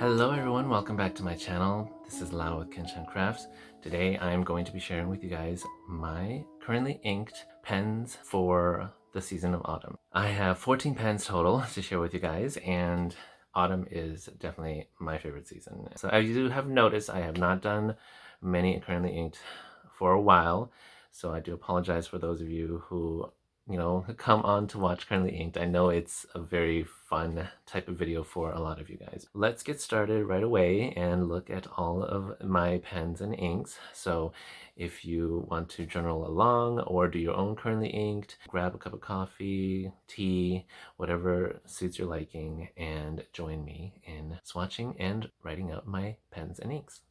Hello everyone, welcome back to my channel. This is Lau with Kenshin Crafts. Today I'm going to be sharing with you guys my currently inked pens for the season of autumn. I have 14 pens total to share with you guys, and autumn is definitely my favorite season. So as you have noticed, I have not done many currently inked for a while, so I do apologize for those of you who come on to watch Currently Inked. I know it's a very fun type of video for a lot of you guys. Let's get started right away and look at all of my pens and inks. So if you want to journal along or do your own Currently Inked, grab a cup of coffee, tea, whatever suits your liking, and join me in swatching and writing out my pens and inks.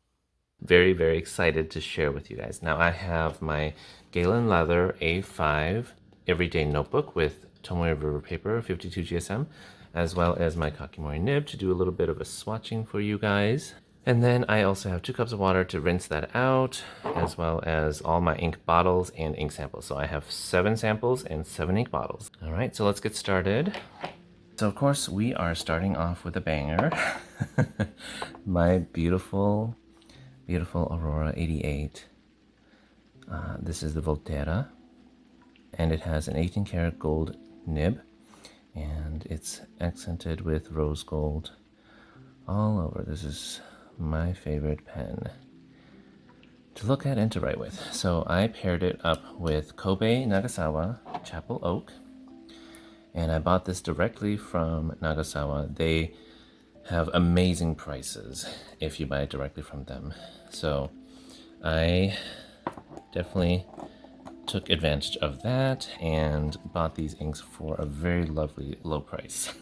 Very, very excited to share with you guys. Now I have my Galen Leather A5 Everyday Notebook with Tomoe River Paper 52 GSM, as well as my Kakimori nib to do a little bit of a swatching for you guys. And then I also have 2 cups of water to rinse that out, as well as all my ink bottles and ink samples. So I have 7 samples and 7 ink bottles. All right, so let's get started. So of course we are starting off with a banger. My beautiful Aurora 88. This is the Volterra, and it has an 18 karat gold nib, and it's accented with rose gold all over. This is my favorite pen to look at and to write with. So I paired it up with Kobe Nagasawa Chapel Oak, and I bought this directly from Nagasawa. They have amazing prices if you buy it directly from them. So I definitely took advantage of that and bought these inks for a very lovely low price.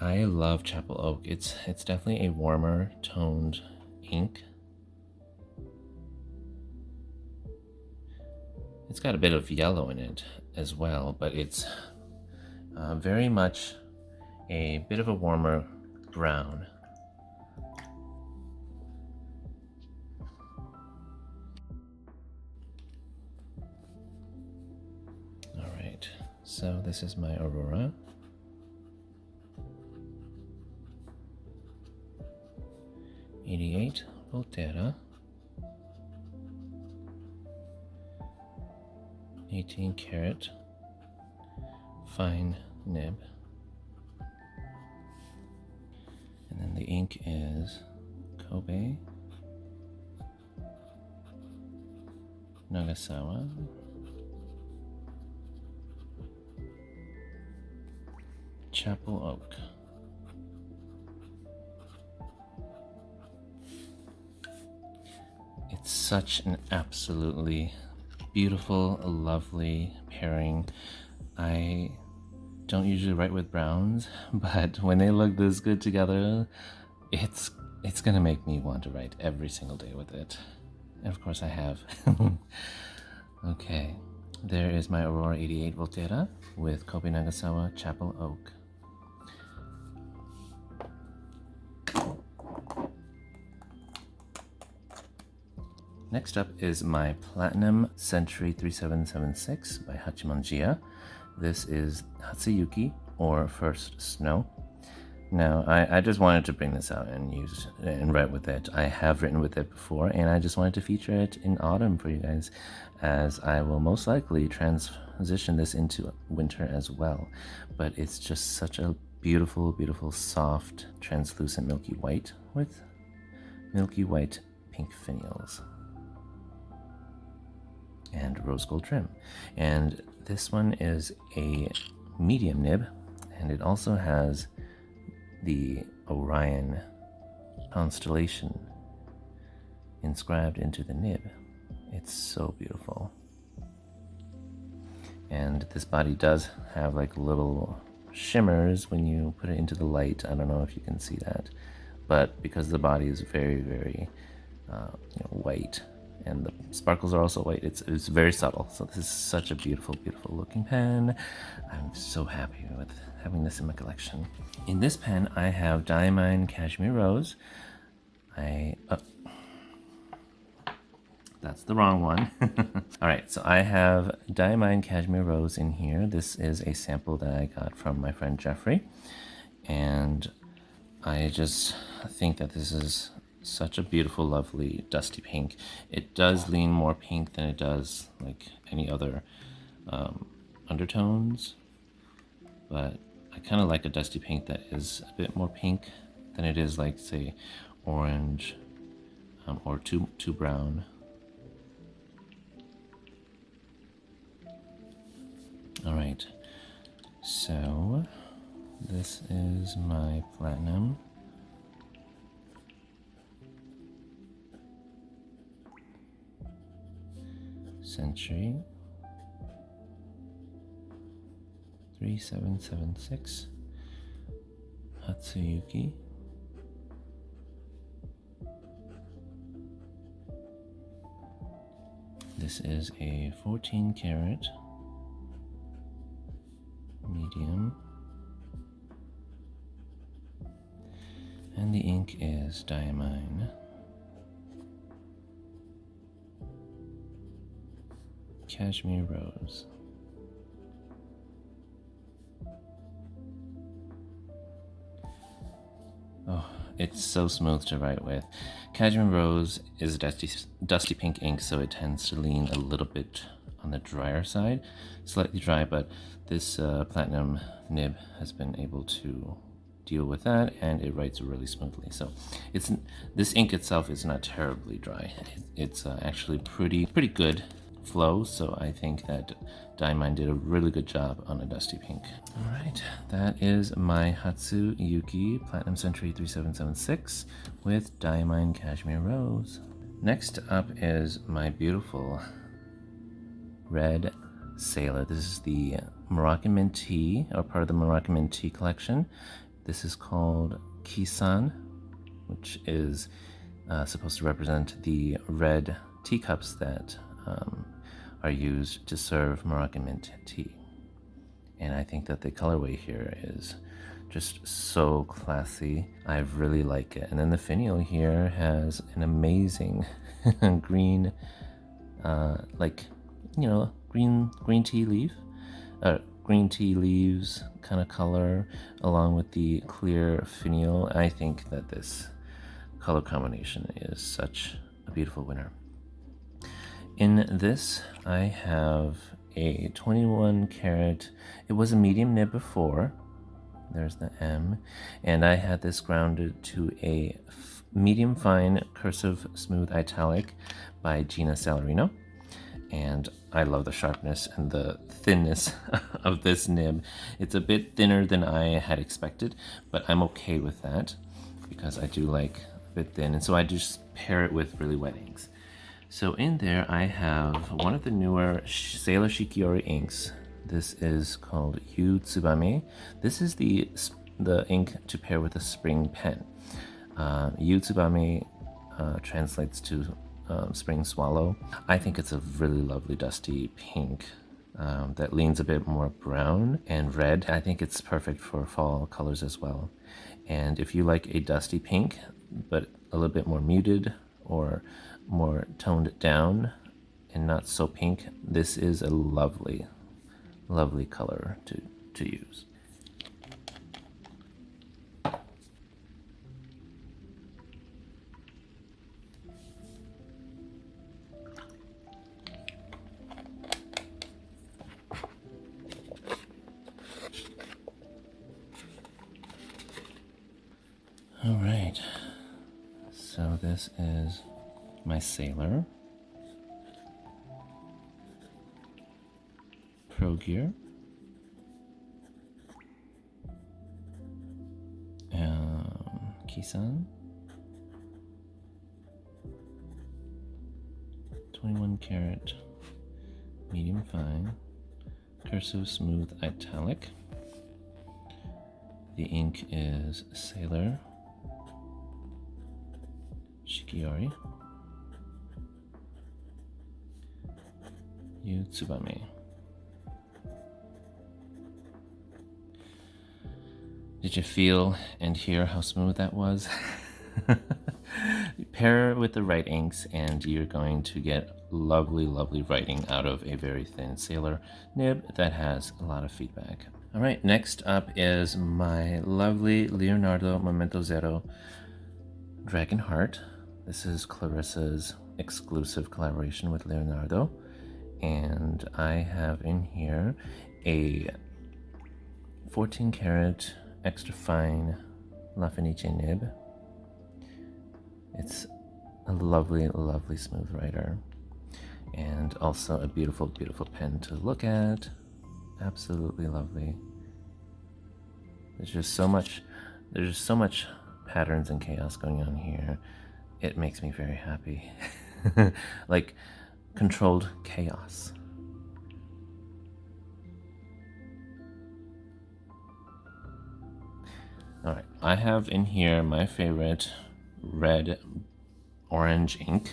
I love Chapel Oak. It's definitely a warmer toned ink. It's got a bit of yellow in it as well, but it's very much a bit of a warmer brown. All right, so this is my Aurora. '88 Volterra. 18 karat fine nib. And then the ink is Kobe Nagasawa. Chapel Oak. It's such an absolutely beautiful, lovely pairing. I don't usually write with browns, but when they look this good together, it's gonna make me want to write every single day with it. And of course I have. Okay, there is my Aurora 88 Volterra with Kobe Nagasawa Chapel Oak. Next up is my Platinum Century 3776 by Hachimanjiya. This is Hatsu or First Snow. Now, I just wanted to bring this out and use and write with it. I have written with it before, and I just wanted to feature it in autumn for you guys, as I will most likely transition this into winter as well. But it's just such a beautiful, beautiful, soft, translucent milky white with milky white pink finials and rose gold trim. And this one is a medium nib, and it also has the Orion constellation inscribed into the nib. It's so beautiful. And this body does have like little shimmers when you put it into the light. I don't know if you can see that, but because the body is very, very white, and the sparkles are also white, it's very subtle. So this is such a beautiful, beautiful looking pen. I'm so happy with having this in my collection. In this pen, I have Diamine Cashmere Rose. That's the wrong one. All right, so I have Diamine Cashmere Rose in here. This is a sample that I got from my friend Jeffrey. and I just think that this is such a beautiful, lovely dusty pink. It does lean more pink than it does like any other undertones, but I kind of like a dusty pink that is a bit more pink than it is like, say, orange or too brown. All right, so this is my platinum. Century 3776 Hatsu Yuki. This is a 14 karat medium, and the ink is diamine. Cashmere Rose. Oh, it's so smooth to write with. Cashmere Rose is dusty pink ink, so it tends to lean a little bit on the drier side, slightly dry, but this platinum nib has been able to deal with that, and it writes really smoothly. So this ink itself is not terribly dry. It's actually pretty good flow, so I think that Diamine did a really good job on a dusty pink. All right, that is my Hatsu Yuki Platinum Century 3776 with Diamine Cashmere Rose. Next up is my beautiful red Sailor. This is the Moroccan Mint Tea, or part of the Moroccan Mint Tea collection. This is called Kissan, which is supposed to represent the red teacups that are used to serve Moroccan mint tea. And I think that the colorway here is just so classy. I really like it. And then the finial here has an amazing green, like, you know, green tea leaf, green tea leaves kind of color, along with the clear finial. I think that this color combination is such a beautiful winner. In this, I have a 21 karat, it was a medium nib before, there's the M, and I had this grounded to a medium fine cursive smooth italic by Gina Salarino, and I love the sharpness and the thinness of this nib. It's a bit thinner than I had expected, but I'm okay with that because I do like a bit thin, and so I just pair it with really wet inks. So in there I have one of the newer Sailor Shikiori inks. This is called Yu Tsubame. This is the ink to pair with a spring pen. Yu Tsubame translates to spring swallow. I think it's a really lovely dusty pink that leans a bit more brown and red. I think it's perfect for fall colors as well. And if you like a dusty pink, but a little bit more muted or more toned down and not so pink, this is a lovely color to use. All right, so this is my Sailor Pro Gear, Kissan 21 karat medium fine cursive smooth italic. The ink is Sailor Shikiori Yu Tsubame. Did you feel and hear how smooth that was? Pair with the right inks and you're going to get lovely writing out of a very thin Sailor nib that has a lot of feedback. All right, next up is my lovely Leonardo Momento Zero Dragon Heart. This is Clarissa's exclusive collaboration with Leonardo. And I have in here a 14 karat extra fine La Fenice nib. It's a lovely, lovely smooth writer. And also a beautiful, beautiful pen to look at. Absolutely lovely. There's just so much patterns and chaos going on here. It makes me very happy. Like controlled chaos. All right, I have in here my favorite red orange ink.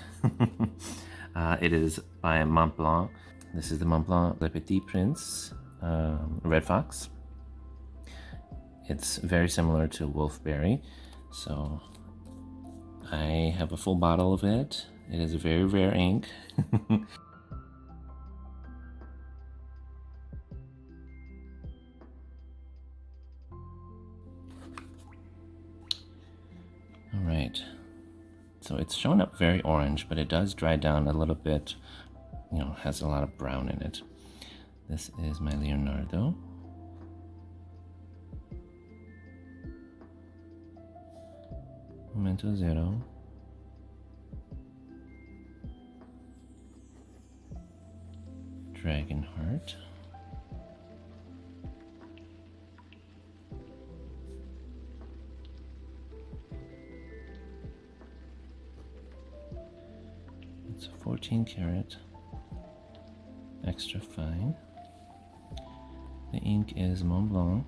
It is by Montblanc. This is the Montblanc Le Petit Prince Red Fox. It's very similar to Wolfberry, so I have a full bottle of it. It is a very rare ink. All right, so it's showing up very orange, but it does dry down a little bit, you know, has a lot of brown in it. This is my Leonardo. Momento Zero. Dragon Heart. It's a 14 karat, extra fine. The ink is Montblanc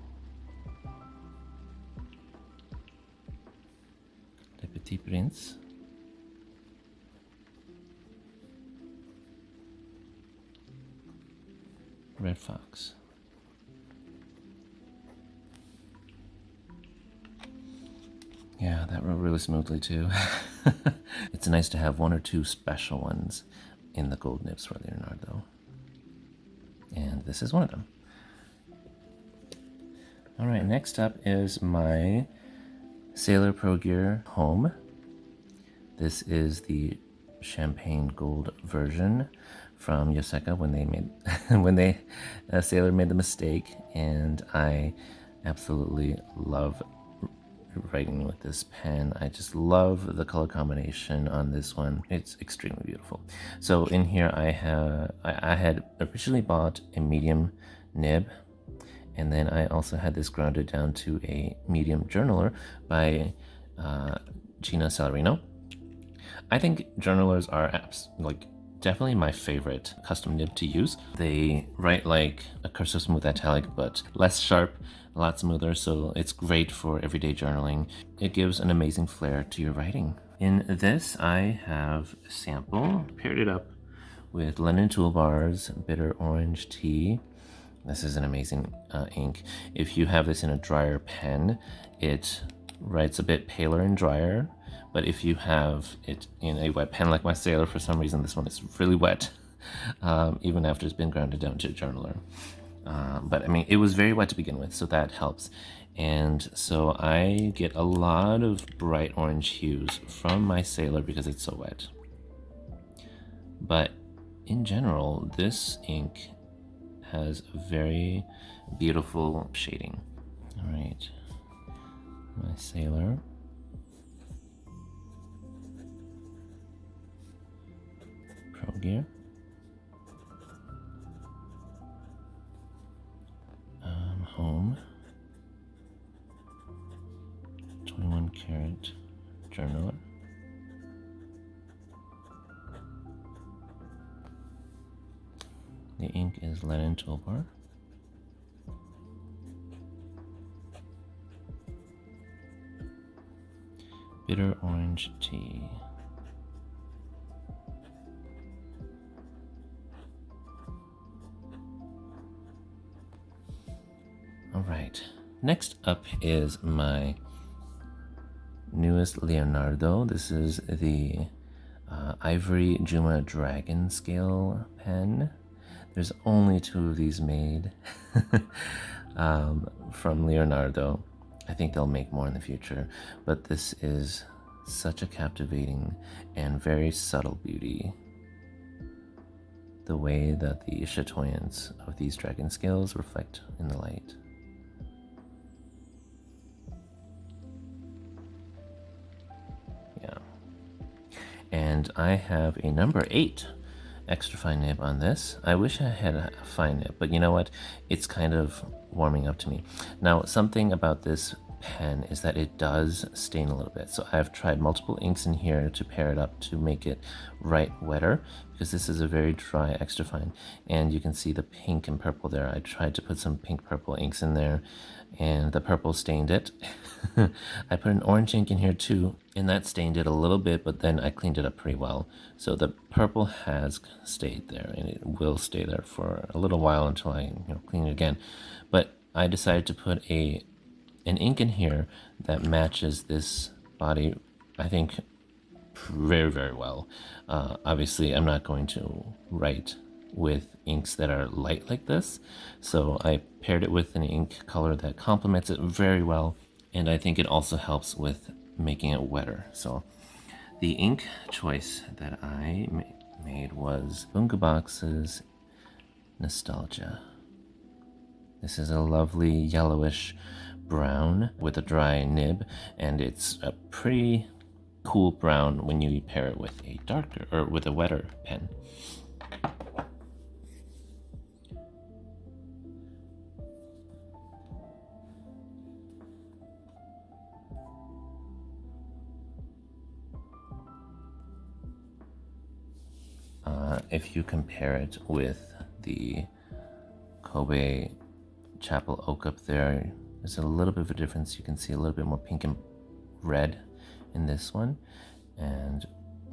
Le Petit Prince. Red Fox. Yeah, that wrote really smoothly too. It's nice to have one or two special ones in the gold nibs for Leonardo. And this is one of them. All right, next up is my Sailor Pro Gear Home. This is the champagne gold version from Yoseka when they made Sailor made the mistake, and I absolutely love writing with this pen. I just love the color combination on this one. It's extremely beautiful. So in here I had originally bought a medium nib, and then I also had this grounded down to a medium journaler by Gina Salarino. I think journalers are definitely my favorite custom nib to use. They write like a cursive smooth italic, but less sharp, a lot smoother, so it's great for everyday journaling. It gives an amazing flair to your writing. In this, I have a sample, paired it up with London Toolbar's Bitter Orange Tea. This is an amazing ink. If you have this in a drier pen, it writes a bit paler and drier. But if you have it in a wet pen like my Sailor, for some reason this one is really wet, even after it's been grounded down to a journaler. But I mean, it was very wet to begin with, so that helps. And so I get a lot of bright orange hues from my Sailor because it's so wet. But in general, this ink has very beautiful shading. All right, my Sailor. Pro Gear. Home. 21 karat journaler. The ink is London Toolbar. Bitter Orange Tea. All right, next up is my newest Leonardo. This is the Ivory Juma Dragon Scale pen. There's only 2 of these made from Leonardo. I think they'll make more in the future, but this is such a captivating and very subtle beauty. The way that the chatoyance of these dragon scales reflect in the light. Yeah. And I have a number 8 extra fine nib on this. I wish I had a fine nib, but you know what? It's kind of warming up to me. Now, something about this pen is that it does stain a little bit. So I've tried multiple inks in here to pair it up to make it right wetter, because this is a very dry extra fine. And you can see the pink and purple there. I tried to put some pink purple inks in there and the purple stained it. I put an orange ink in here too, and that stained it a little bit, but then I cleaned it up pretty well. So the purple has stayed there, and it will stay there for a little while until I clean it again. But I decided to put an ink in here that matches this body, I think, very, very well. Obviously, I'm not going to write with inks that are light like this, so I paired it with an ink color that complements it very well, and I think it also helps with making it wetter. So the ink choice that I made was Bungabox's Nostalgia. This is a lovely yellowish brown with a dry nib, and it's a pretty cool brown when you pair it with a darker or with a wetter pen. If you compare it with the Kobe Chapel Oak up there, there's a little bit of a difference. You can see a little bit more pink and red in this one, and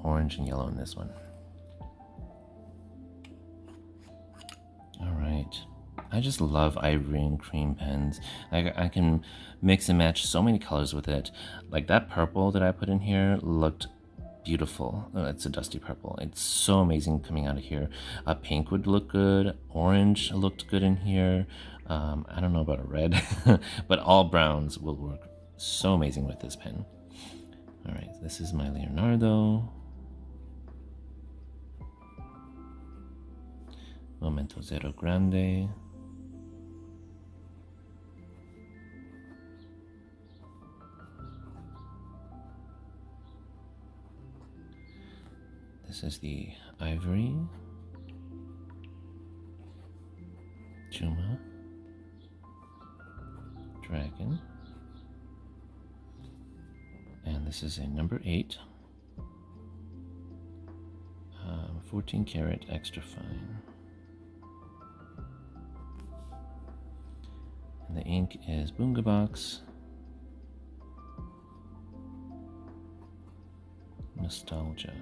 orange and yellow in this one. All right. I just love ivory and cream pens. I can mix and match so many colors with it. Like that purple that I put in here looked beautiful. It's a dusty purple. It's so amazing coming out of here. Pink would look good. Orange looked good in here. I don't know about a red, but all browns will work so amazing with this pen. All right, this is my Leonardo. Momento Zero Grande. This is the Ivory, Juma, Dragon, and this is a number 8, 14 karat extra fine. And the ink is Bungabox Nostalgia.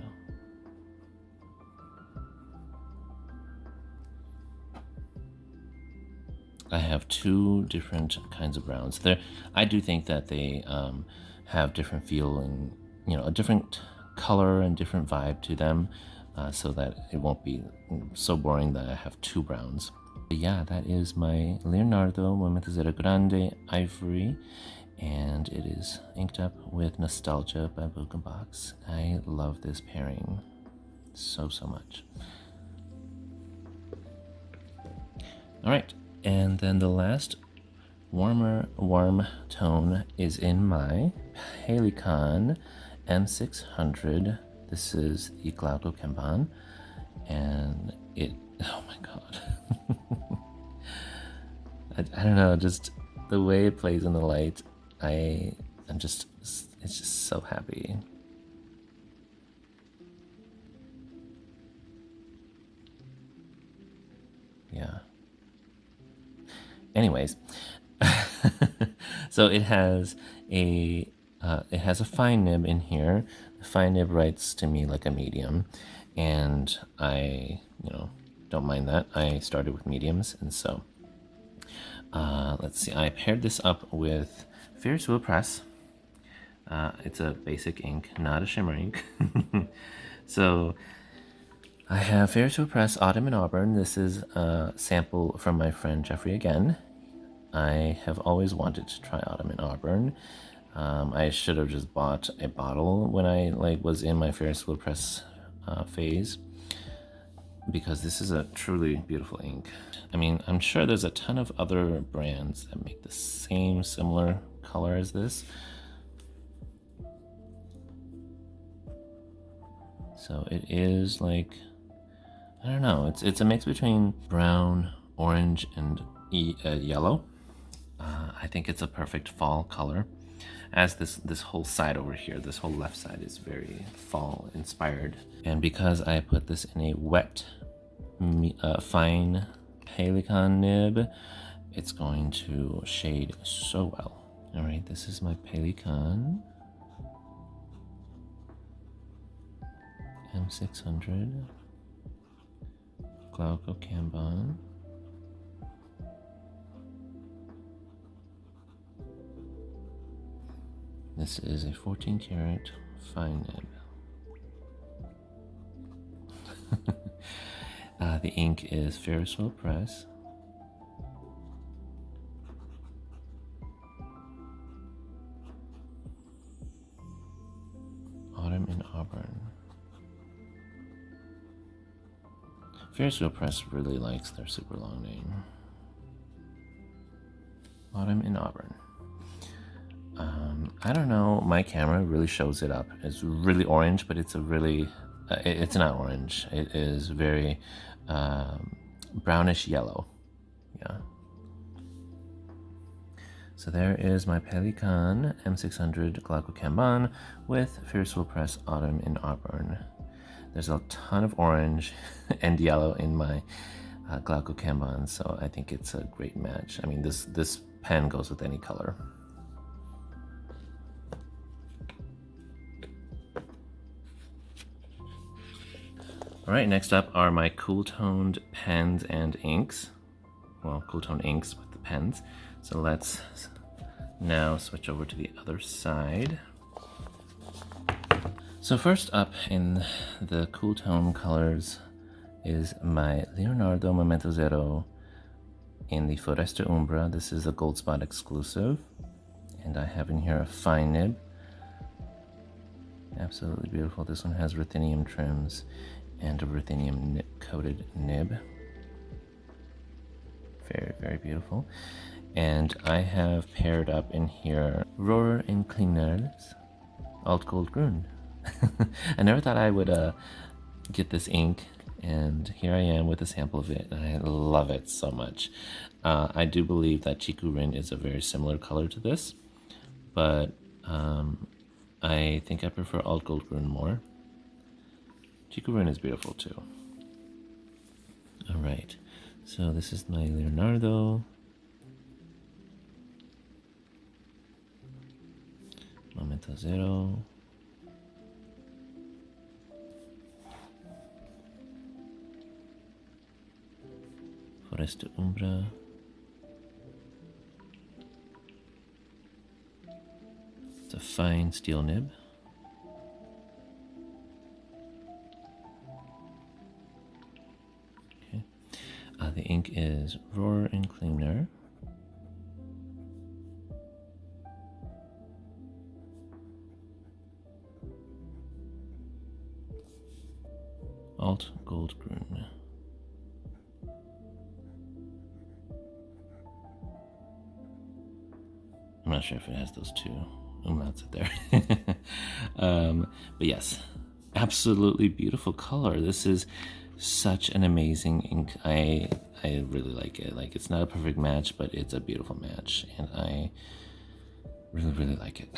I have 2 different kinds of browns. I do think that they have different feeling, a different color and different vibe to them, so that it won't be so boring that I have 2 browns. But yeah, that is my Leonardo Momento Zero Grande Ivory, and it is inked up with Nostalgia by Bungabox. I love this pairing so much. All right. And then the last warm tone is in my Pelikan M600. This is the Glauco Cambon, and oh my god. I don't know, just the way it plays in the light, it's just so happy. Yeah. Anyways, so it has a fine nib in here. The fine nib writes to me like a medium, and I don't mind that. I started with mediums, and so let's see. I paired this up with Fierce Will Press. It's a basic ink, not a shimmer ink. So I have Fair to Press Autumn in Auburn. This is a sample from my friend Jeffrey again. I have always wanted to try Autumn in Auburn. I should have just bought a bottle when I was in my Ferris wheel press phase, because this is a truly beautiful ink. I mean, I'm sure there's a ton of other brands that make the same similar color as this. So it is like, I don't know, it's a mix between brown, orange, and yellow. I think it's a perfect fall color, as this whole side over here, this whole left side is very fall inspired. And because I put this in a wet, fine Pelikan nib, it's going to shade so well. All right, this is my Pelikan M600 Glauco Cambon. This is a 14 karat fine nib. The ink is Ferris wheel press. Autumn in Auburn. Ferris wheel press really likes their super long name. Autumn in Auburn. I don't know, my camera really shows it up. It's really orange, but it's a really, it's not orange. It is very brownish yellow. Yeah. So there is my Pelikan M600 Glauco Cambon with Ferris wheel press Autumn in Auburn. There's a ton of orange and yellow in my Glauco Cambon, so I think it's a great match. I mean, this pen goes with any color. All right, next up are my cool toned pens and inks. Well, cool tone inks with the pens. So let's now switch over to the other side. So first up in the cool tone colors is my Leonardo Momento Zero in the Foresta Umbra. This is a gold spot exclusive. And I have in here a fine nib. Absolutely beautiful. This one has ruthenium trims and a ruthenium coated nib. Very, very beautiful. And I have paired up in here Aurora Incliners Alt Gold Grün. I never thought I would get this ink, and here I am with a sample of it, and I love it so much. I do believe that Chiku Rin is a very similar color to this, but I think I prefer Alt Gold Grün more. Chiku Rin is beautiful too. All right, so this is my Leonardo. Momento Zero. Foresta Umbra. It's a fine steel nib. Okay. The ink is Rohr and Klingner. Alt Gold Grün. I'm not sure if it has those two umlauts there. But yes, absolutely beautiful color. This is such an amazing ink. I really like it. Like, it's not a perfect match, but it's a beautiful match, and I really, really like it.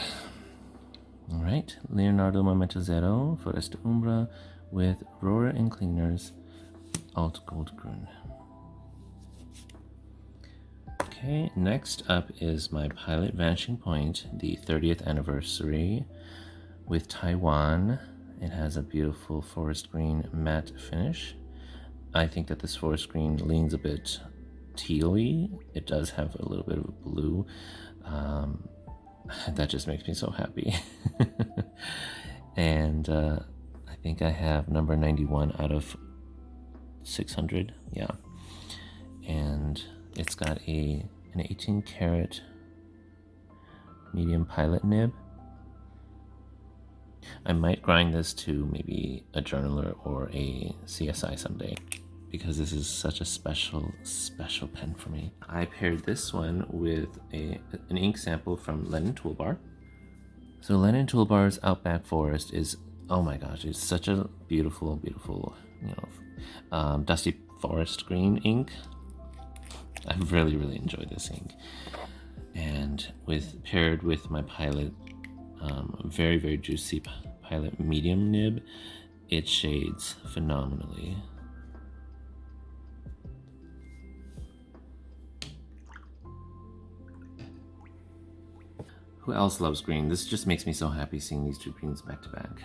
All right, Leonardo Momento Zero, Foresta Umbra with Rohr and Klingner's Alt Gold Grün. Okay, next up is my Pilot Vanishing Point, the 30th anniversary with Taiwan. It has a beautiful forest green matte finish. I think that this forest green leans a bit teal-y. It does have a little bit of blue. That just makes me so happy. And I think I have number 91 out of 600, yeah. And it's got an 18 karat medium pilot nib. I might grind this to maybe a journaler or a CSI someday, because this is such a special pen for me. I paired this one with an ink sample from Lennon Toolbar. So Lennon Toolbar's Outback Forest is, oh my gosh, it's such a beautiful, you know, dusty forest green ink. I really enjoyed this ink. And paired with my Pilot, very juicy Pilot medium nib, it shades phenomenally. Who else loves green? This just makes me so happy seeing these two greens back to back.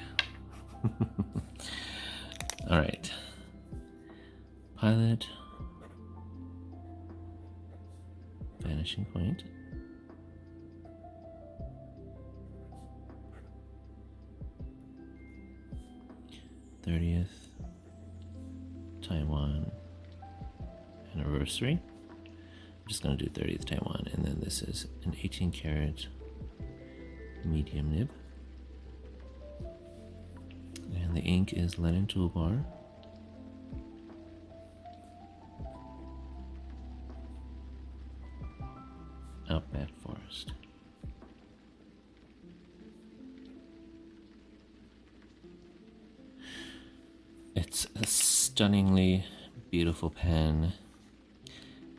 All right, Pilot, Vanishing Point, '30th Taiwan anniversary. I'm just gonna do 30th Taiwan, and then this is an 18 karat medium nib, and the ink is Lennon Toolbar. Outback Forest. It's a stunningly beautiful pen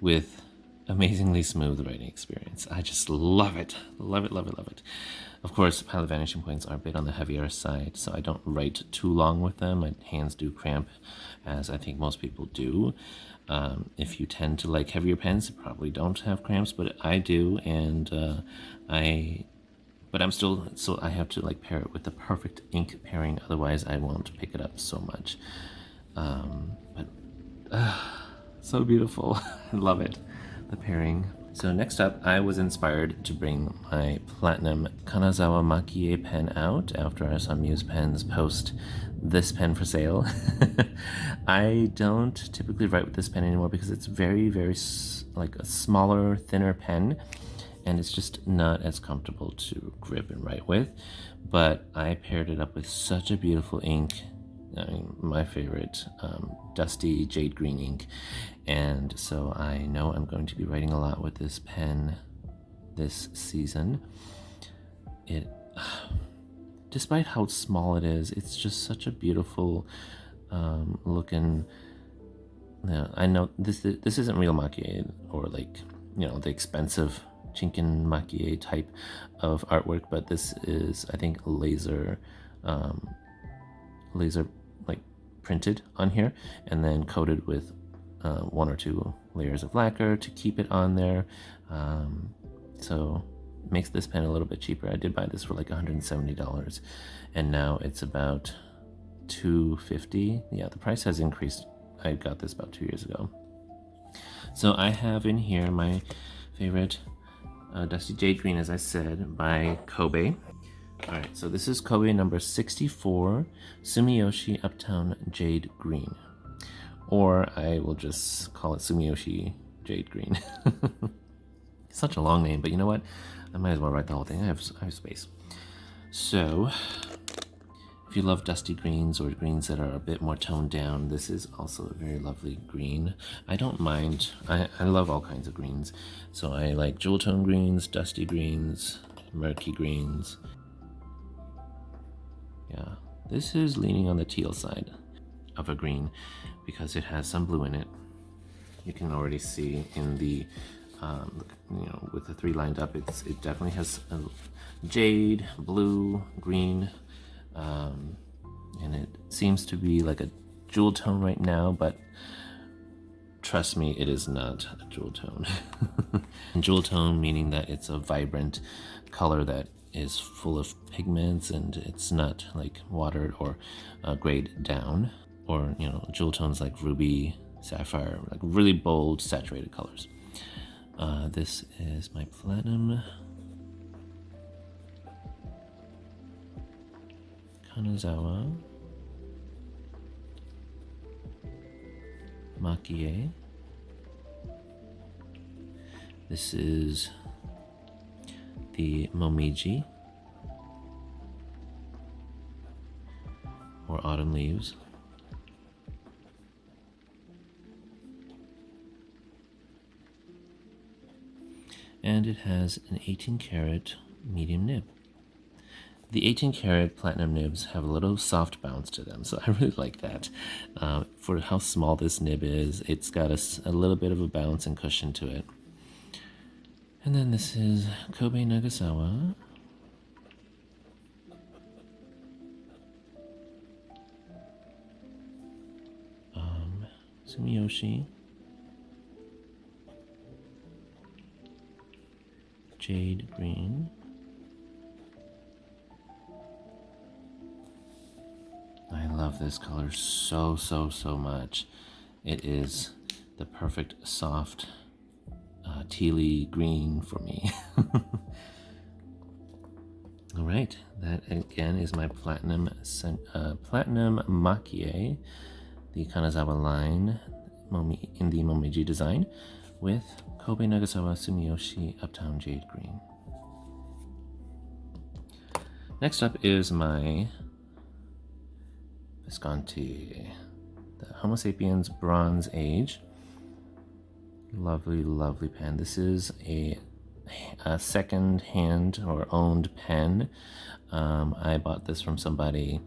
with amazingly smooth writing experience. I just love it. Love it. Of course, Pilot Vanishing Points are a bit on the heavier side, so I don't write too long with them. My hands do cramp, as I think most people do. If you tend to like heavier pens, you probably don't have cramps, but I do, and but I'm still, so I have to like pair it with the perfect ink pairing, otherwise I won't pick it up so much. So beautiful. I love it, the pairing. So next up, I was inspired to bring my platinum Kanazawa Maki-e pen out after I saw Muse Pens post this pen for sale. I don't typically write with this pen anymore because it's very like a smaller, thinner pen, and it's just not as comfortable to grip and write with. But I paired it up with such a beautiful ink. I mean, my favorite, dusty jade green ink, and so I know I'm going to be writing a lot with this pen this season. It, despite how small it is, it's just such a beautiful looking. I know this isn't real Maki-e, or like, you know, the expensive Chinkin Maki-e type of artwork, but this is, I think, laser like printed on here and then coated with 1 or 2 layers of lacquer to keep it on there. So it makes this pen a little bit cheaper. I did buy this for like $170, and now it's about $250. Yeah, the price has increased. I got this about 2 years ago. So I have in here my favorite Dusty Jade Green, as I said, by Kobe. Alright, so this is Kobe number 64, Sumiyoshi Uptown Jade Green. Or I will just call it Sumiyoshi Jade Green. Such a long name, but you know what? I might as well write the whole thing. I have space. So, if you love dusty greens or greens that are a bit more toned down, this is also a very lovely green. I don't mind. I love all kinds of greens. So I like jewel tone greens, dusty greens, murky greens. Yeah, this is leaning on the teal side of a green because it has some blue in it. You can already see in the, you know, with the 3 lined up, it definitely has a jade, blue, green, and it seems to be like a jewel tone right now, but trust me, it is not a jewel tone. Jewel tone meaning that it's a vibrant color that is full of pigments and it's not like watered or grayed down, or, you know, jewel tones like ruby, sapphire, like really bold saturated colors. This is my platinum Kanazawa Maki-e. This is the Momiji, or autumn leaves. And it has an 18 karat medium nib. The 18 karat platinum nibs have a little soft bounce to them, so I really like that. For how small this nib is, it's got a little bit of a bounce and cushion to it. And then this is Kobe Nagasawa. Sumiyoshi. Jade green. I love this color so much. It is the perfect soft tealy green for me. All right, that again is my platinum Maki-e, the Kanazawa line in the Momiji design, with Kobe Nagasawa Sumiyoshi Uptown Jade Green. Next up is my Visconti, the Homo Sapiens Bronze Age. Lovely pen. This is a second-hand or owned pen. I bought this from somebody,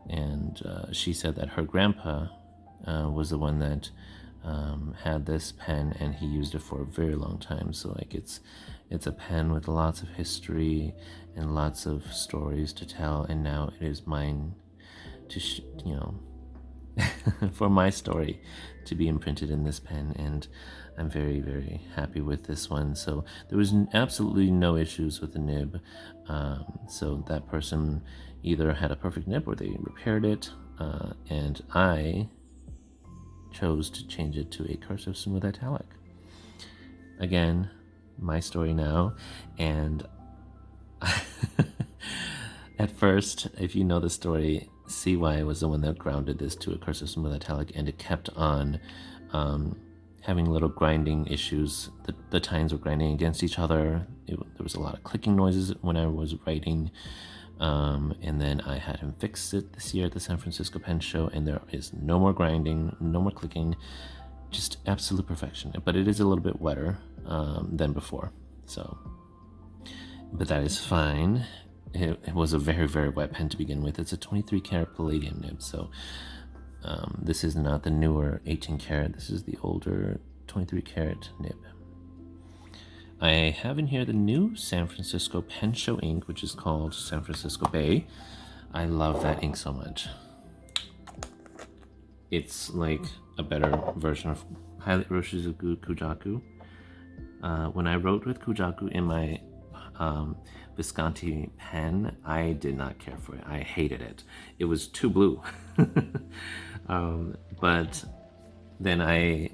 and she said that her grandpa was the one that had this pen, and he used it for a very long time. So like it's a pen with lots of history and lots of stories to tell, and now it is mine to for my story to be imprinted in this pen, and I'm very happy with this one. So there was absolutely no issues with the nib. So that person either had a perfect nib or they repaired it, and I chose to change it to a cursive smooth italic. Again, my story now, and at first, if you know the story, CY was the one that grounded this to a cursive smooth italic, and it kept on having little grinding issues. The tines were grinding against each other. There was a lot of clicking noises when I was writing, and then I had him fix it this year at the San Francisco Pen Show, and there is no more grinding, no more clicking, just absolute perfection. But it is a little bit wetter than before, so, but that is fine. It was a very wet pen to begin with. It's a 23 karat palladium nib, so this is not the newer 18 karat. This is the older 23 karat nib. I have in here the new San Francisco Pen Show ink, which is called San Francisco Bay. I love that ink so much. It's like a better version of Highlight Roshizuku Kujaku. When I wrote with Kujaku in my Visconti pen, I did not care for it. I hated it. It was too blue. But then I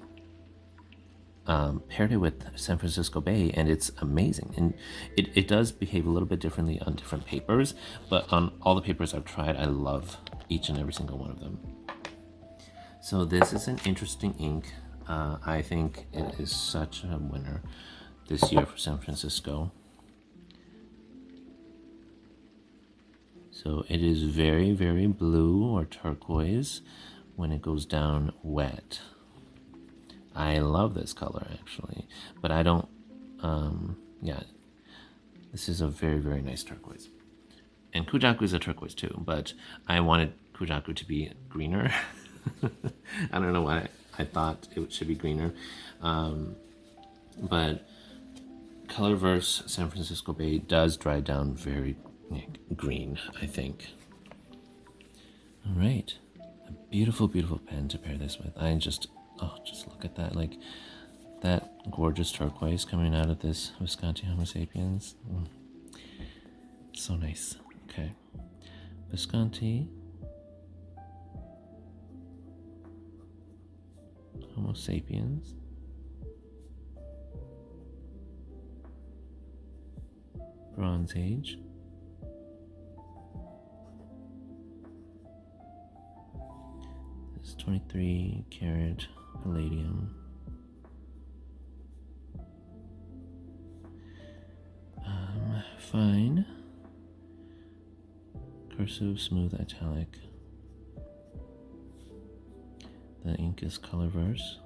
paired it with San Francisco Bay, and it's amazing. And it does behave a little bit differently on different papers, but on all the papers I've tried, I love each and every single one of them. So this is an interesting ink. I think it is such a winner this year for San Francisco. So it is very blue or turquoise when it goes down wet. I love this color actually, but I don't, yeah, this is a very nice turquoise. And Kujaku is a turquoise too, but I wanted Kujaku to be greener. I don't know why I thought it should be greener, but Colorverse San Francisco Bay does dry down very green, I think. All right, a beautiful pen to pair this with. Just look at that, like that gorgeous turquoise coming out of this Visconti Homo Sapiens. So nice. Okay, Visconti Homo Sapiens. Bronze Age. This 23 karat palladium. Fine. Cursive, smooth, italic. The ink is Colorverse.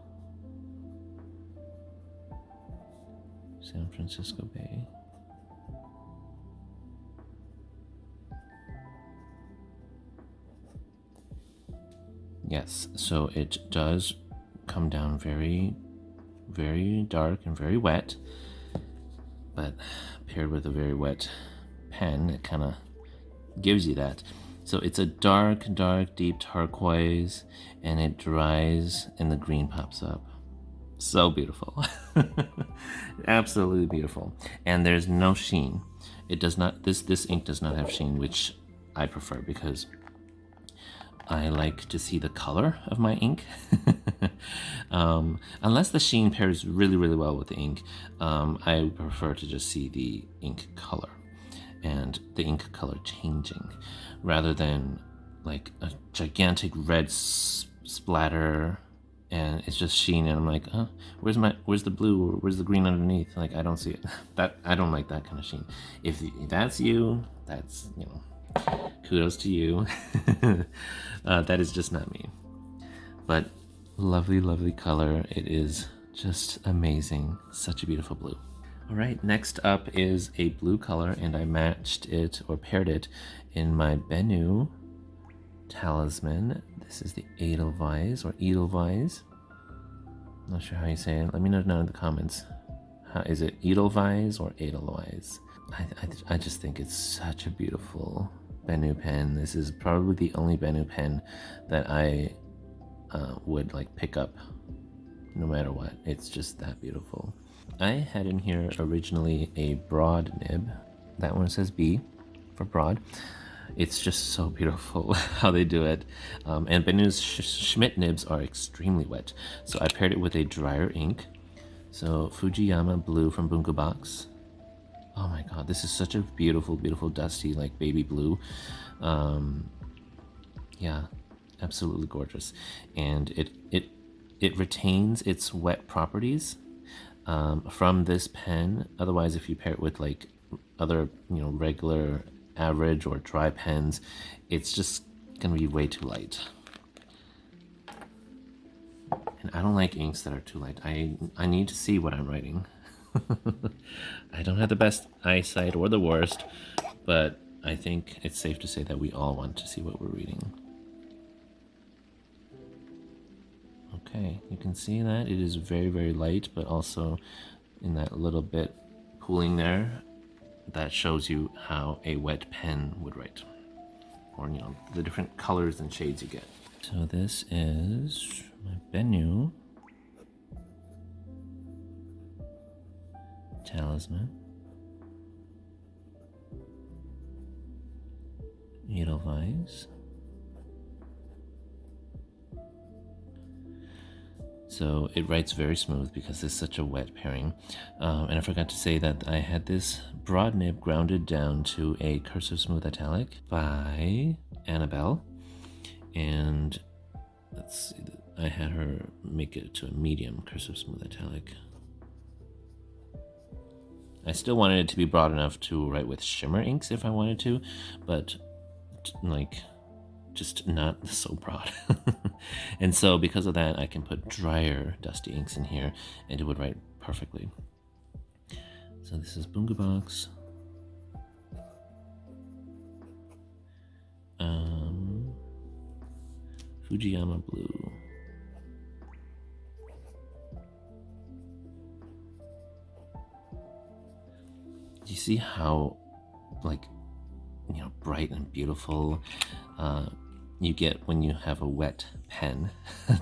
San Francisco Bay. Yes, so it does come down very, very dark and very wet, but paired with a very wet pen, it kind of gives you that. So it's a dark, dark, deep turquoise, and it dries and the green pops up. So beautiful. Absolutely beautiful. And there's no sheen. It does not, this ink does not have sheen, which I prefer because I like to see the color of my ink. Unless the sheen pairs really, really well with the ink, I prefer to just see the ink color and the ink color changing rather than like a gigantic red splatter and it's just sheen and I'm like, where's the blue or where's the green underneath? Like, I don't see it. I don't like that kind of sheen. If that's you, that's, you know, kudos to you. That is just not me. But lovely, lovely color. It is just amazing. Such a beautiful blue. All right, next up is a blue color, and I matched it or paired it in my BENU Talisman. This is the Edelweiss or Edelweiss. Not sure how you say it. Let me know down in the comments. Is it Edelweiss or Edelweiss? I just think it's such a beautiful BENU pen. This is probably the only BENU pen that I would like pick up no matter what. It's just that beautiful. I had in here originally a broad nib. That one says B for broad. It's just so beautiful how they do it. And BENU's Schmidt nibs are extremely wet. So I paired it with a drier ink. So Fujiyama Blue from Bunko Box. Oh my god, this is such a beautiful, beautiful dusty like baby blue. Yeah, absolutely gorgeous. And it retains its wet properties from this pen. Otherwise, if you pair it with like other, you know, regular average or dry pens, it's just gonna be way too light. And I don't like inks that are too light. I need to see what I'm writing. I don't have the best eyesight or the worst, but I think it's safe to say that we all want to see what we're reading. Okay, you can see that it is very, very light, but also in that little bit pooling there, that shows you how a wet pen would write, or, you know, the different colors and shades you get. So this is my BENU Talisman, Edelweiss. So it writes very smooth because it's such a wet pairing. And I forgot to say that I had this broad nib grounded down to a cursive smooth italic by Annabelle. And let's see, I had her make it to a medium cursive smooth italic. I still wanted it to be broad enough to write with shimmer inks if I wanted to, but like just not so broad. And so because of that, I can put drier dusty inks in here and it would write perfectly. So this is Bunko Box. Fujiyama Blue. Do you see how, like, you know, bright and beautiful you get when you have a wet pen?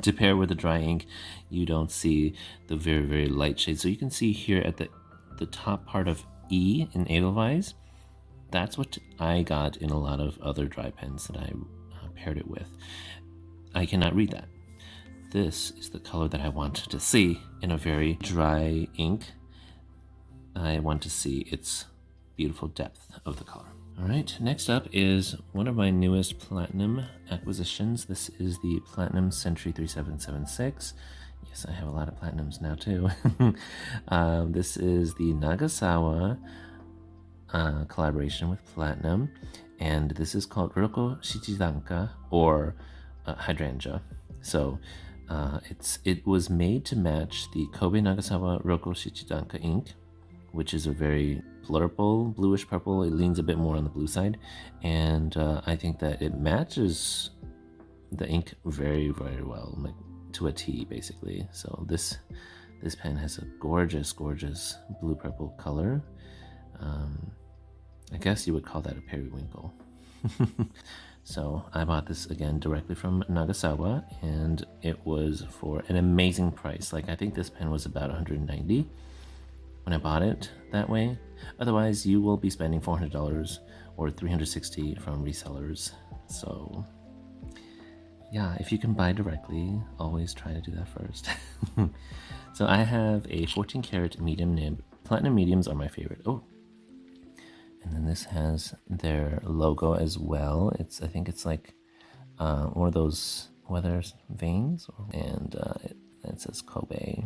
To pair with a dry ink, you don't see the very, very light shade. So you can see here at the top part of E in Edelweiss, that's what I got in a lot of other dry pens that I paired it with. I cannot read that. This is the color that I wanted to see in a very dry ink. I want to see its beautiful depth of the color. Alright, next up is one of my newest platinum acquisitions. This is the Platinum Century 3776. Yes, I have a lot of platinums now too. This is the Kanazawa collaboration with Platinum, and this is called Rokko Shichidanka, or Hydrangea. So it was made to match the Kobe Nagasawa Rokko Shichidanka ink, which is a very purple, bluish purple. It leans a bit more on the blue side, and I think that it matches the ink very, very well, like to a T basically. So this pen has a gorgeous, gorgeous blue-purple color. I guess you would call that a periwinkle. So I bought this again directly from Nagasawa, and it was for an amazing price. Like, I think this pen was about 190 when I bought it that way. Otherwise, you will be spending $400 or $360 from resellers. So yeah, if you can buy directly, always try to do that first. So I have a 14 karat medium nib. Platinum mediums are my favorite. Oh, and then this has their logo as well. I think it's like one of those weather vanes, and it says Kobe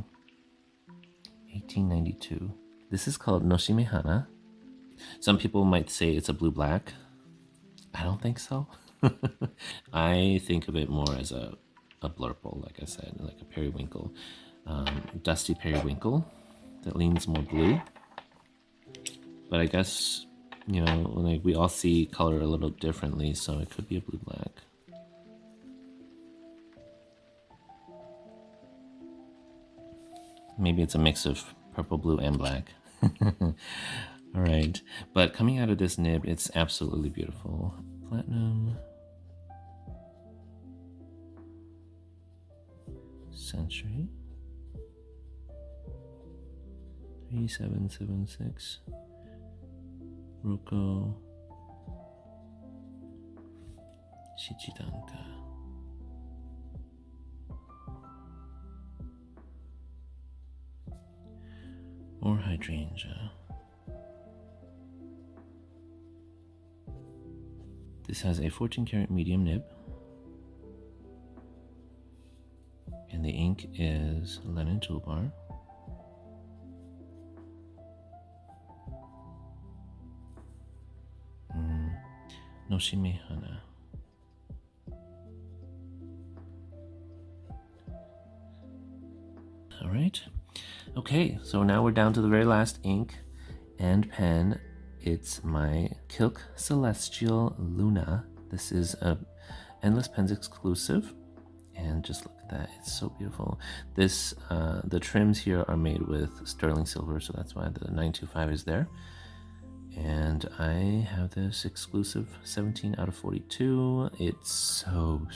1892. This is called Noshime Hana. Some people might say it's a blue-black. I don't think so. I think of it more as a blurple, like I said, like a periwinkle, dusty periwinkle that leans more blue. But I guess, you know, like, we all see color a little differently, so it could be a blue-black. Maybe it's a mix of purple, blue, and black. All right, but coming out of this nib, it's absolutely beautiful. Platinum Century 3776 Rokko Shichidanka. Or Hydrangea. This has a 14 karat medium nib, and the ink is Lenin Toolbar. Noshime Hana. All right. Okay, so now we're down to the very last ink and pen. It's my Kilk Celestial Luna. This is a Endless Pens exclusive, and just look at that, it's so beautiful. This the trims here are made with sterling silver, so that's why the 925 is there. And I have this exclusive 17 out of 42. It's so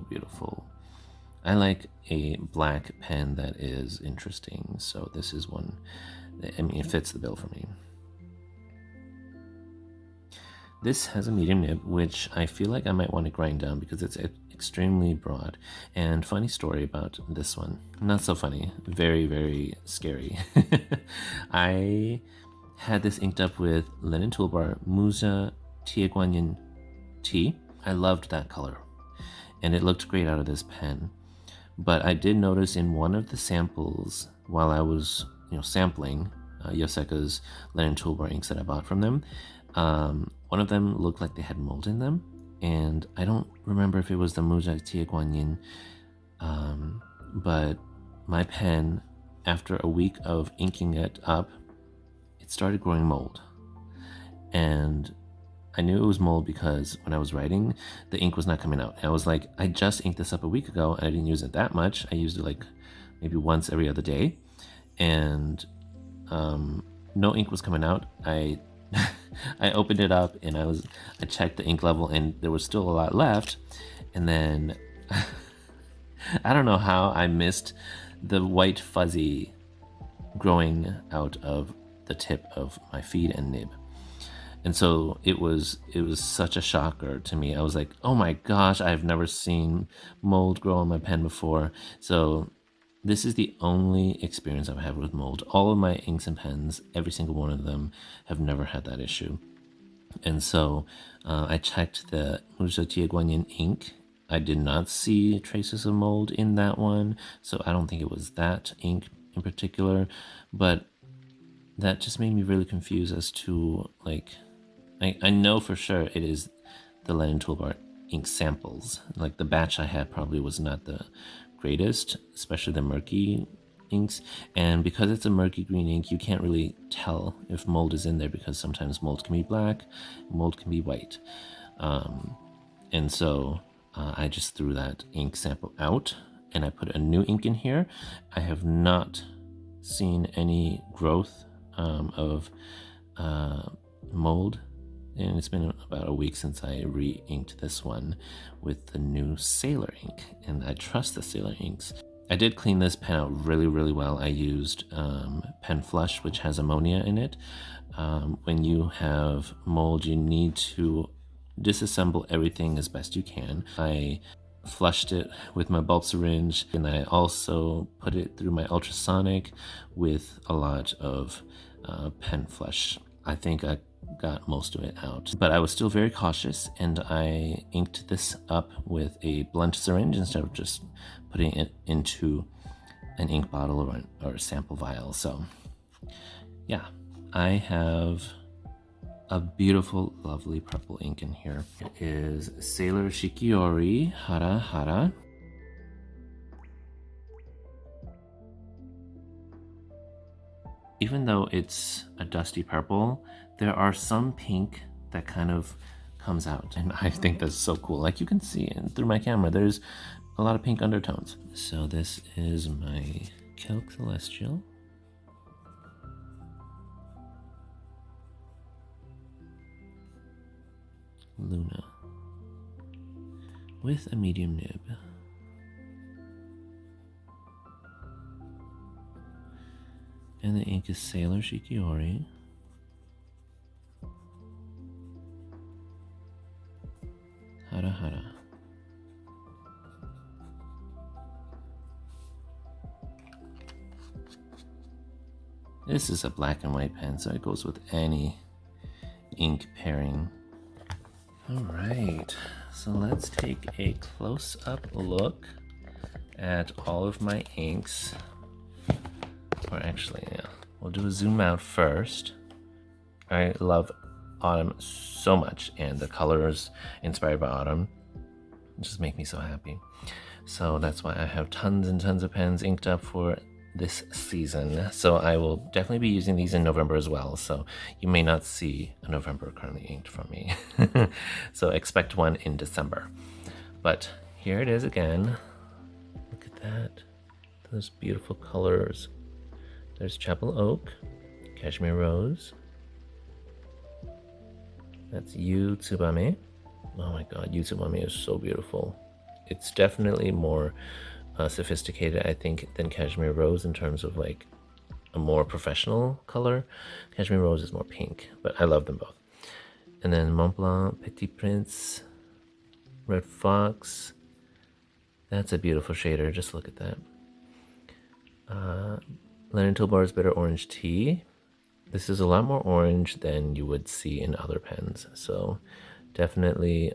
beautiful. I like a black pen that is interesting, so this is one that, I mean, it fits the bill for me. This has a medium nib, which I feel like I might want to grind down because it's extremely broad. And funny story about this one. Not so funny, very, very scary. I had this inked up with Lenin Toolbar Musa Tieguanyin T. I loved that color, and it looked great out of this pen. But I did notice in one of the samples, while I was, sampling Yoseka's Lenin Toolbar inks that I bought from them, one of them looked like they had mold in them, and I don't remember if it was the Musa Tieguanyin, but my pen, after a week of inking it up, it started growing mold. And I knew it was mold because when I was writing, the ink was not coming out. And I was like, I just inked this up a week ago, and I didn't use it that much. I used it like maybe once every other day, and no ink was coming out. I I opened it up and I checked the ink level, and there was still a lot left. And then I don't know how I missed the white fuzzy growing out of the tip of my feed and nib. And so it was such a shocker to me. I was like, oh my gosh, I've never seen mold grow on my pen before. So this is the only experience I've had with mold. All of my inks and pens, every single one of them, have never had that issue. And so I checked the Muzhou Guanyin ink. I did not see traces of mold in that one, so I don't think it was that ink in particular, but that just made me really confused as to, like, I know for sure it is the Lennon Toolbar ink samples. Like, the batch I had probably was not the greatest, especially the murky inks, and because it's a murky green ink, you can't really tell if mold is in there, because sometimes mold can be black, mold can be white. And so I just threw that ink sample out and I put a new ink in here. I have not seen any growth of mold, and it's been about a week since I re-inked this one with the new Sailor ink, and I trust the Sailor inks. I did clean this pen out really, really well. I used Pen Flush, which has ammonia in it. When you have mold, you need to disassemble everything as best you can. I flushed it with my bulb syringe, and I also put it through my ultrasonic with a lot of Pen Flush. I think I got most of it out, but I was still very cautious, and I inked this up with a blunt syringe instead of just putting it into an ink bottle or a sample vial. So yeah, I have a beautiful, lovely purple ink in here. It is Sailor Shikiori Hara Hara. Even though it's a dusty purple, there are some pink that kind of comes out, and I think that's so cool. Like, you can see through my camera, there's a lot of pink undertones. So this is my Kilk Celestial. Luna with a medium nib. And the ink is Sailor Shikiori. Hara Hara. This is a black and white pen, so it goes with any ink pairing. Alright, so let's take a close-up look at all of my inks. Or actually, yeah, we'll do a zoom out first. I love autumn so much, and the colors inspired by autumn just make me so happy. So that's why I have tons and tons of pens inked up for this season. So I will definitely be using these in November as well. So you may not see a November currently inked from me. So expect one in December. But here it is again. Look at that. Those beautiful colors. There's Chapel Oak, Cashmere Rose. That's Yu Tsubame. Oh my god, Yu Tsubame is so beautiful. It's definitely more sophisticated, I think, than Cashmere Rose in terms of like a more professional color. Cashmere Rose is more pink, but I love them both. And then Mont Blanc, Petit Prince, Red Fox. That's a beautiful shader, just look at that. Lennon Toolbar's Bitter Orange Tea. This is a lot more orange than you would see in other pens, so definitely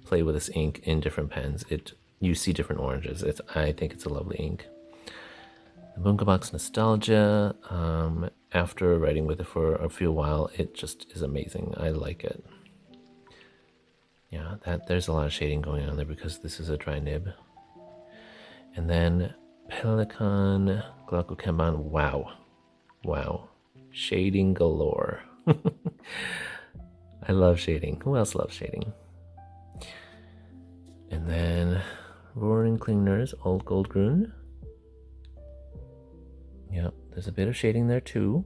play with this ink in different pens. You see different oranges. I think it's a lovely ink. The Bunga Box Nostalgia. After writing with it for a few while, it just is amazing. I like it. Yeah, there's a lot of shading going on there because this is a dry nib. And then Pelikan, Glauco, Cambon. Wow. Wow. Shading galore. I love shading. Who else loves shading? And then Roaring Cleaners, Old Gold Grün. Yep, there's a bit of shading there too.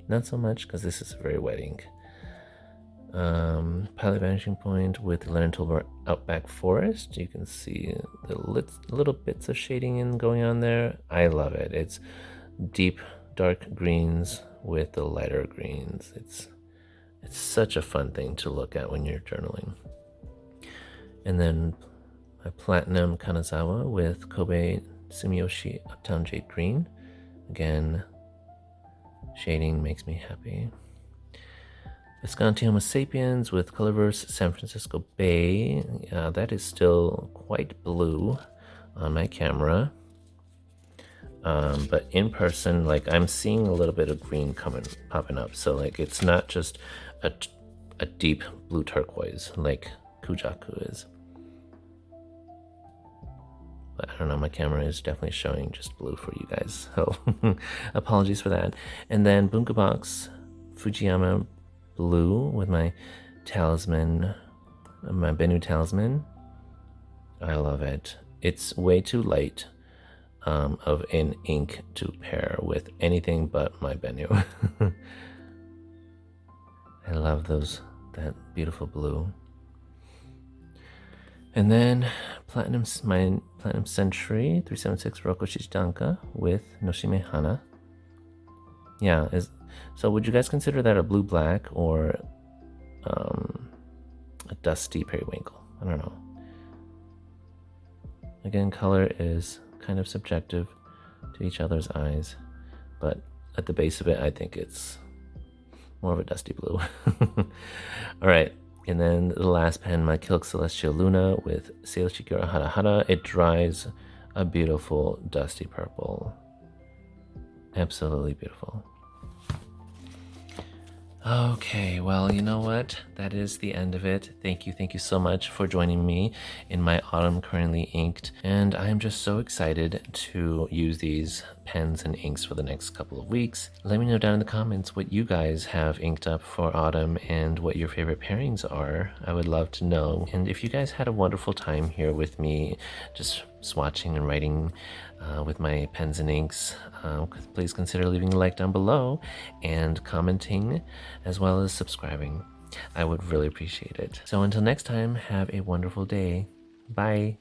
Not so much because this is a very wet ink. Pilot Vanishing Point with the Lennon Toolbar Outback Forest. You can see the little bits of shading going on there. I love it. It's deep dark greens with the lighter greens. It's such a fun thing to look at when you're journaling. And then my Platinum Kanazawa with Kobe Sumiyoshi Uptown Jade Green. Again, shading makes me happy. Visconti Homo Sapiens with Colorverse San Francisco Bay. That is still quite blue on my camera. But in person, like, I'm seeing a little bit of green popping up. So like, it's not just a deep blue turquoise like Kujaku is. But I don't know, my camera is definitely showing just blue for you guys. So apologies for that. And then Bunka Box Fujiyama blue with my talisman, my BENU talisman. I love it. It's way too light of an ink to pair with anything but my BENU. I love that beautiful blue. And then my Platinum Century 376 Rokko Shichidanka with Noshime Hana. Yeah, so would you guys consider that a blue-black or a dusty periwinkle? I don't know. Again, color is kind of subjective to each other's eyes, but at the base of it, I think it's more of a dusty blue. All right, and then the last pen, my Kilk Celestial Luna with Sailor Shikura Hara Hara. It dries a beautiful dusty purple. Absolutely beautiful. Okay, well, you know what? That is the end of it. Thank you so much for joining me in my Autumn Currently Inked. And I am just so excited to use these pens and inks for the next couple of weeks. Let me know down in the comments what you guys have inked up for autumn and what your favorite pairings are. I would love to know. And if you guys had a wonderful time here with me, just swatching and writing with my pens and inks, please consider leaving a like down below and commenting, as well as subscribing. I would really appreciate it. So until next time, have a wonderful day. Bye.